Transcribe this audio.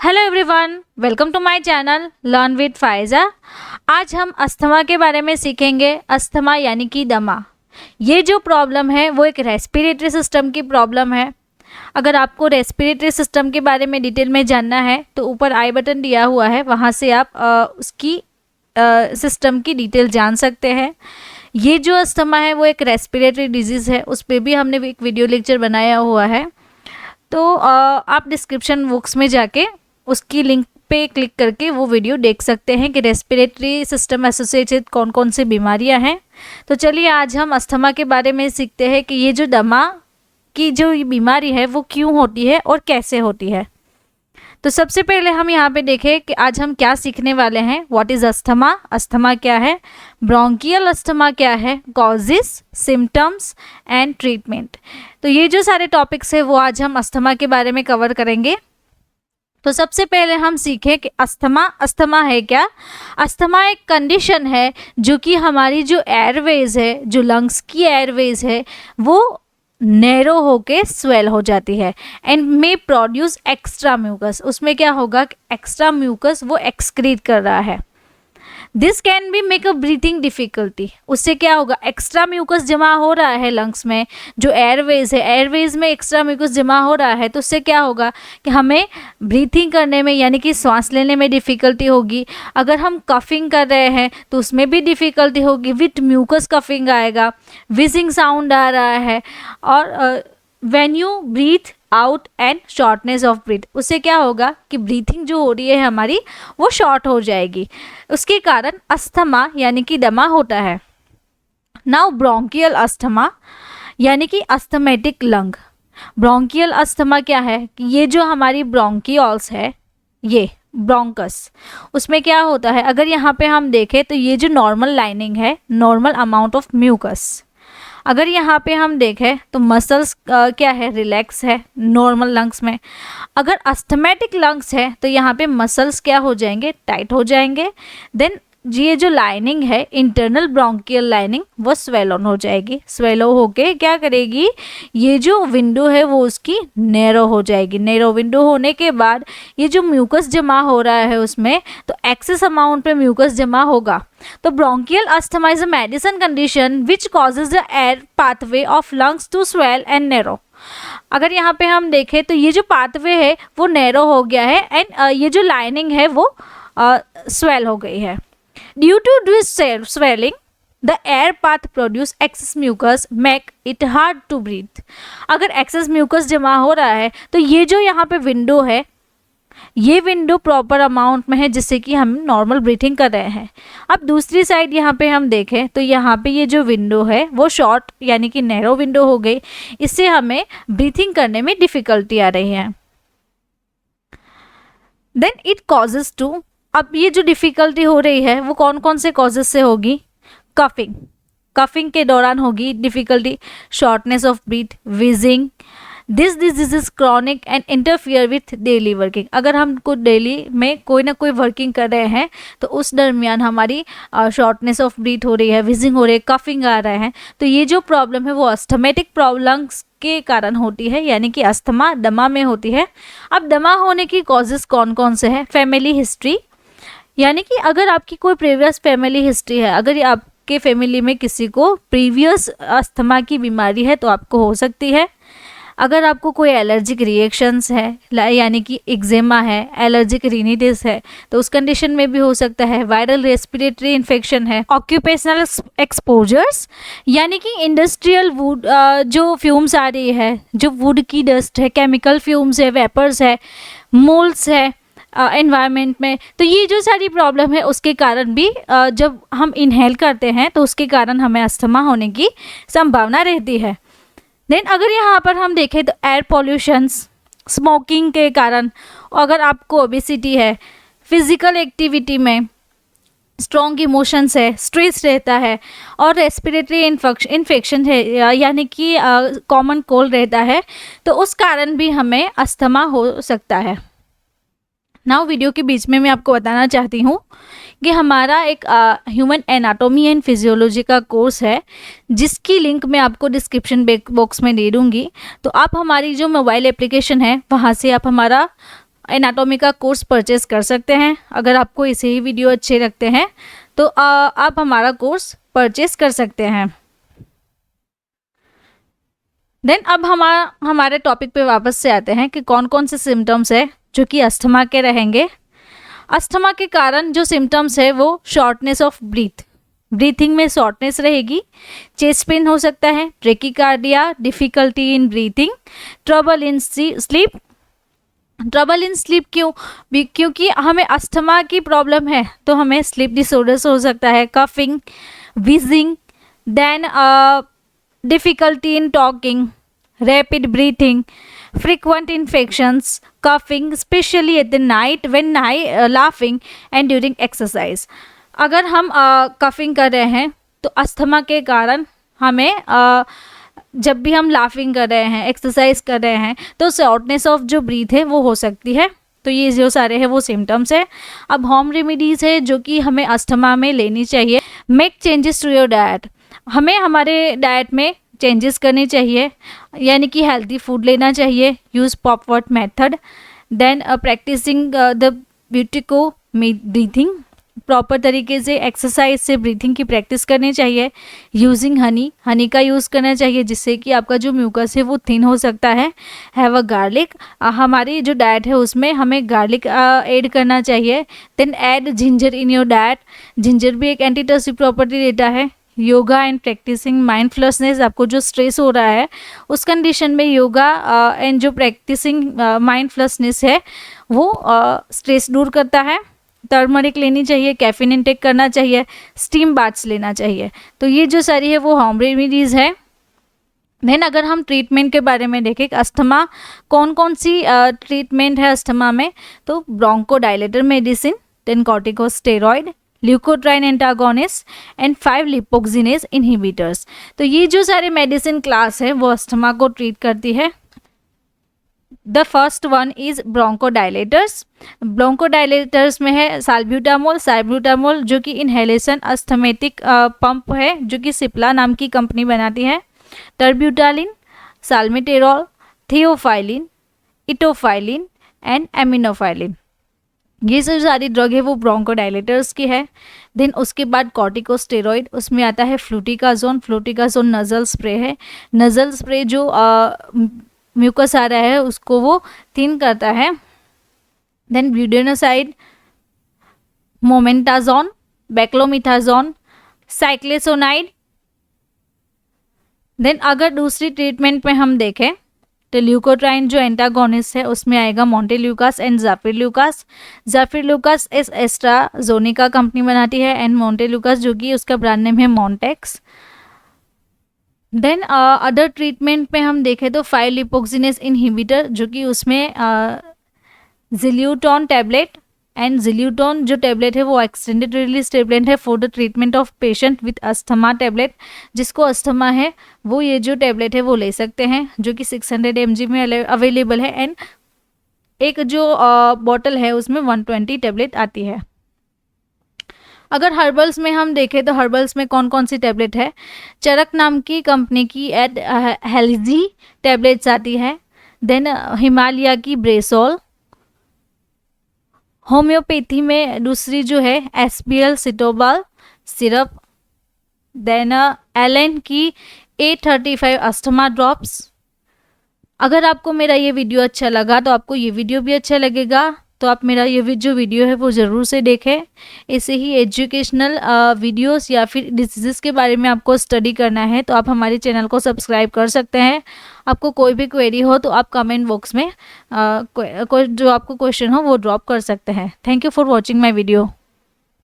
Hello everyone, welcome to my channel learn with Faiza. आज हम asthma के बारे में सीखेंगे। अस्थमा यानी कि दमा। ये जो प्रॉब्लम है वो एक रेस्पिरेटरी सिस्टम की प्रॉब्लम है। अगर आपको रेस्पिरेटरी सिस्टम के बारे में डिटेल में जानना है तो ऊपर आई बटन दिया हुआ है, वहाँ से आप उसकी सिस्टम की डिटेल जान सकते हैं। ये जो अस्थमा है वो एक रेस्पिरेटरी डिजीज़ है, उस पर भी हमने एक वीडियो लेक्चर बनाया हुआ है। तो आप डिस्क्रिप्शन बॉक्स में जाके उसकी लिंक पे क्लिक करके वो वीडियो देख सकते हैं कि रेस्पिरेटरी सिस्टम एसोसिएटेड कौन कौन सी बीमारियां हैं। तो चलिए आज हम अस्थमा के बारे में सीखते हैं कि ये जो दमा की जो बीमारी है वो क्यों होती है और कैसे होती है। तो सबसे पहले हम यहाँ पे देखें कि आज हम क्या सीखने वाले हैं। व्हाट इज़ अस्थमा, अस्थमा क्या है, ब्रोंकियल अस्थमा क्या है, कॉजेस, सिम्टम्स एंड ट्रीटमेंट। तो ये जो सारे टॉपिक्स है वो आज हम अस्थमा के बारे में कवर करेंगे। तो सबसे पहले हम सीखें कि अस्थमा है क्या। अस्थमा एक कंडीशन है जो कि हमारी जो एयरवेज है, जो लंग्स की एयरवेज है, वो नैरो होके स्वेल हो जाती है and may produce extra mucus. उसमें क्या होगा कि एक्स्ट्रा म्यूकस वो एक्सक्रीट कर रहा है। This can be make a breathing difficulty. उससे क्या होगा, एक्स्ट्रा म्यूकस जमा हो रहा है लंग्स में, जो एयरवेज है, एयरवेज में एक्स्ट्रा म्यूकस जमा हो रहा है, तो उससे क्या होगा कि हमें ब्रीथिंग करने में यानी कि सांस लेने में डिफ़िकल्टी होगी। अगर हम कफिंग कर रहे हैं तो उसमें भी डिफ़िकल्टी होगी, विथ म्यूकस कफिंग आएगा, विजिंग साउंड आ रहा है। और when you breathe out and shortness of breath, उससे क्या होगा कि ब्रीथिंग जो हो रही है हमारी वो शॉर्ट हो जाएगी। उसके कारण अस्थमा यानी कि दमा होता है। नाउ ब्रोंकियल अस्थमा यानी कि अस्थमेटिक लंग। ब्रोंकियल अस्थमा क्या है कि ये जो हमारी ब्रोंकियोल्स है, ये ब्रोंकस, उसमें क्या होता है, अगर यहाँ पे हम देखें तो ये जो नॉर्मल लाइनिंग है, नॉर्मल अमाउंट ऑफ म्यूकस। अगर यहाँ पे हम देखें तो मसल्स क्या है, रिलैक्स है नॉर्मल लंग्स में। अगर अस्थमेटिक लंग्स है तो यहाँ पे मसल्स क्या हो जाएंगे, टाइट हो जाएंगे। देन ये जो लाइनिंग है, इंटरनल ब्रोंकियल लाइनिंग, वो स्वेल ऑन हो जाएगी। स्वेलो होके क्या करेगी, ये जो विंडो है वो उसकी नैरो हो जाएगी। नैरो विंडो होने के बाद ये जो म्यूकस जमा हो रहा है उसमें, तो एक्सेस अमाउंट में म्यूकस जमा होगा। तो bronchial asthma is a medicine condition which causes the air pathway of lungs to swell and narrow. अगर यहाँ पे हम देखें तो ये जो पाथवे है वो नैरो हो गया है एंड ये जो लाइनिंग है वो स्वेल हो गई है। Due to this swelling, the air path produce excess mucus, make it hard to breathe. अगर excess mucus जमा हो रहा है तो ये जो यहाँ पे विंडो है, ये विंडो प्रॉपर अमाउंट में है जिससे कि हम नॉर्मल ब्रीथिंग कर रहे हैं। अब दूसरी साइड यहाँ पे हम देखें तो यहाँ पे ये जो विंडो है वो शॉर्ट यानी कि नैरो विंडो हो गई। इससे हमें ब्रीथिंग करने में डिफ़िकल्टी आ रही है। देन इट कॉजेज टू, अब ये जो डिफ़िकल्टी हो रही है वो कौन कौन से कॉजेज से होगी, कफिंग, कफिंग के दौरान होगी difficulty, shortness of breathe, wheezing. This disease is chronic and interfere with daily working. अगर हम को डेली में कोई ना कोई वर्किंग कर रहे हैं तो उस दरमियान हमारी शॉर्टनेस ऑफ ब्रीथ हो रही है, विजिंग हो रही है, कफिंग आ रहे हैं, तो ये जो प्रॉब्लम है वो अस्थमेटिक प्रॉब्लम्स के कारण होती है, यानी कि अस्थमा दमा में होती है। अब दमा होने की कॉजेज़ कौन कौन से हैं, फैमिली हिस्ट्री, यानी कि अगर आपकी कोई प्रीवियस फैमिली हिस्ट्री है, अगर आपके फैमिली में किसी को प्रीवियस अस्थमा की बीमारी है तो आपको हो सकती है। अगर आपको कोई एलर्जिक रिएक्शंस है, यानी कि एक्जेमा है, एलर्जिक रिनिटिस है, तो उस कंडीशन में भी हो सकता है। वायरल रेस्पिरेटरी इन्फेक्शन है, ऑक्यूपेशनल एक्सपोजर्स, यानी कि इंडस्ट्रियल वुड जो फ्यूम्स आ रही है, जो वुड की डस्ट है, केमिकल फ्यूम्स है, वेपर्स है, मोल्ड्स है एनवायरनमेंट में, तो ये जो सारी प्रॉब्लम है उसके कारण भी जब हम इनहेल करते हैं तो उसके कारण हमें अस्थमा होने की संभावना रहती है। देन अगर यहाँ पर हम देखें तो एयर पॉल्यूशंस, स्मोकिंग के कारण, अगर आपको ओबेसिटी है, फिजिकल एक्टिविटी में स्ट्रॉन्ग इमोशंस है, स्ट्रेस रहता है, और रेस्पिरेटरी इन्फेक्शन है यानी कि कॉमन कोल्ड रहता है, तो उस कारण भी हमें अस्थमा हो सकता है। नाउ वीडियो के बीच में मैं आपको बताना चाहती हूँ कि हमारा एक ह्यूमन एनाटॉमी एंड फिजियोलॉजी का कोर्स है, जिसकी लिंक मैं आपको डिस्क्रिप्शन बॉक्स में दे दूँगी। तो आप हमारी जो मोबाइल एप्लीकेशन है वहाँ से आप हमारा एनाटॉमी का कोर्स परचेज कर सकते हैं। अगर आपको ऐसे ही वीडियो अच्छे लगते हैं तो आप हमारा कोर्स परचेज कर सकते हैं। देन अब हमारे टॉपिक पे वापस से आते हैं कि कौन कौन से सिम्टम्स है जो कि अस्थमा के रहेंगे। अस्थमा के कारण जो सिम्टम्स है वो शॉर्टनेस ऑफ ब्रीथिंग में शॉर्टनेस रहेगी, चेस्ट पेन हो सकता है, bradycardia, difficulty in breathing, trouble in sleep. Trouble in sleep क्योंकि हमें अस्थमा की प्रॉब्लम है तो हमें स्लीप डिसऑर्डर्स हो सकता है, coughing, wheezing, then difficulty in talking, rapid breathing, frequent infections, coughing, especially at the night when laughing and during exercise। अगर हम कफिंग कर रहे हैं तो अस्थमा के कारण हमें जब भी हम लाफिंग कर रहे हैं, एक्सरसाइज कर रहे हैं तो शॉर्टनेस ऑफ जो ब्रीथ है वो हो सकती है। तो ये जो सारे हैं वो सिम्टम्स है। अब होम रेमेडीज़ है जो कि हमें अस्थमा में लेनी चाहिए। Make changes to your diet, हमें हमारे डाइट में चेंजेस करनी चाहिए, यानी कि हेल्दी फूड लेना चाहिए। Use Papworth method, then practising the Buteyko breathing, proper तरीके से एक्सरसाइज से ब्रीथिंग की प्रैक्टिस करनी चाहिए। यूजिंग हनी का यूज़ करना चाहिए जिससे कि आपका जो म्यूकस है वो थिन हो सकता है। हैव अ गार्लिक, हमारी जो डाइट है उसमें हमें गार्लिक ऐड करना चाहिए। Then add ginger in your diet, ginger भी एक एंटीटर्सिव प्रॉपर्टी देता है। योगा एंड प्रैक्टिसिंग माइंडफुलनेस, आपको जो स्ट्रेस हो रहा है उस कंडीशन में योगा एंड जो प्रैक्टिसिंग माइंडफुलनेस है वो स्ट्रेस दूर करता है। टर्मरिक लेनी चाहिए, कैफीन इंटेक करना चाहिए, स्टीम बाथ्स लेना चाहिए। तो ये जो सारी है वो होम रेमेडीज़ है। देन अगर हम ट्रीटमेंट के बारे में देखें, अस्थमा कौन कौन सी ट्रीटमेंट है अस्थमा में, तो bronchodilator medicine, then corticosteroid, leukotriene antagonist and 5 lipoxygenase inhibitors. तो ये जो सारे मेडिसिन क्लास है वो अस्थमा को ट्रीट करती है। The first one is bronchodilators. Bronchodilators में है साल्ब्यूटामोल जो कि इनहेलेशन अस्थमेटिक पंप है जो कि सिप्ला नाम की कंपनी बनाती है। टर्ब्यूटालिन, साल्मेटेरॉल, थियोफाइलिन, इटोफाइलिन एंड एमिनोफाइलिन, ये सब सारी ड्रग है वो ब्रोंकोडायलेटर्स की है। देन उसके बाद कॉर्टिकोस्टेरॉइड, उसमें आता है फ्लूटिकाजोन नज़ल स्प्रे है। नज़ल स्प्रे जो म्यूकस आ रहा है उसको वो थिन करता है। देन ब्यूडेनोसाइड, मोमेंटाजोन, बेक्लोमिथाजोन, साइक्लोसोनाइड। देन अगर दूसरी ट्रीटमेंट में हम देखें तो ल्यूकोट्राइन जो एंटागोनिस्ट है उसमें आएगा मोंटेल्यूकास एंड जाफिरल्यूकास इस एस्ट्राज़ेनेका कंपनी बनाती है एंड मोंटेल्यूकास जो कि उसका ब्रांड नेम है मॉन्टेक्स। देन अदर ट्रीटमेंट में हम देखें तो 5 लिपोक्सिनेज इनहिबिटर जो कि उसमें जिल्यूटोन टैबलेट एंड जिल्यूटोन जो टैबलेट है वो एक्सटेंडेड रिलीज टैबलेट है for the treatment of patient with asthma tablet. जिसको अस्थमा है वो ये जो टैबलेट है वो ले सकते हैं जो कि 600 mg में अवेलेबल है एंड एक जो बॉटल है उसमें 120 टैबलेट आती है। अगर हर्बल्स में हम देखें तो हर्बल्स में कौन कौन सी टैबलेट है, चरक नाम की कंपनी की एड हेल्जी टैबलेट्स आती है। देन हिमालय की ब्रेसोल, होम्योपैथी में दूसरी जो है एसपीएल सिटोबाल सिरप, देन एलन की 835 अस्थमा ड्रॉप्स। अगर आपको मेरा ये वीडियो अच्छा लगा तो आपको ये वीडियो भी अच्छा लगेगा, तो आप मेरा ये जो वीडियो है वो ज़रूर से देखें। ऐसे ही एजुकेशनल वीडियोस या फिर डिसीज़ के बारे में आपको स्टडी करना है तो आप हमारे चैनल को सब्सक्राइब कर सकते हैं। आपको कोई भी क्वेरी हो तो आप कमेंट बॉक्स में कोई जो आपको क्वेश्चन हो वो ड्रॉप कर सकते हैं। Thank you for watching my video.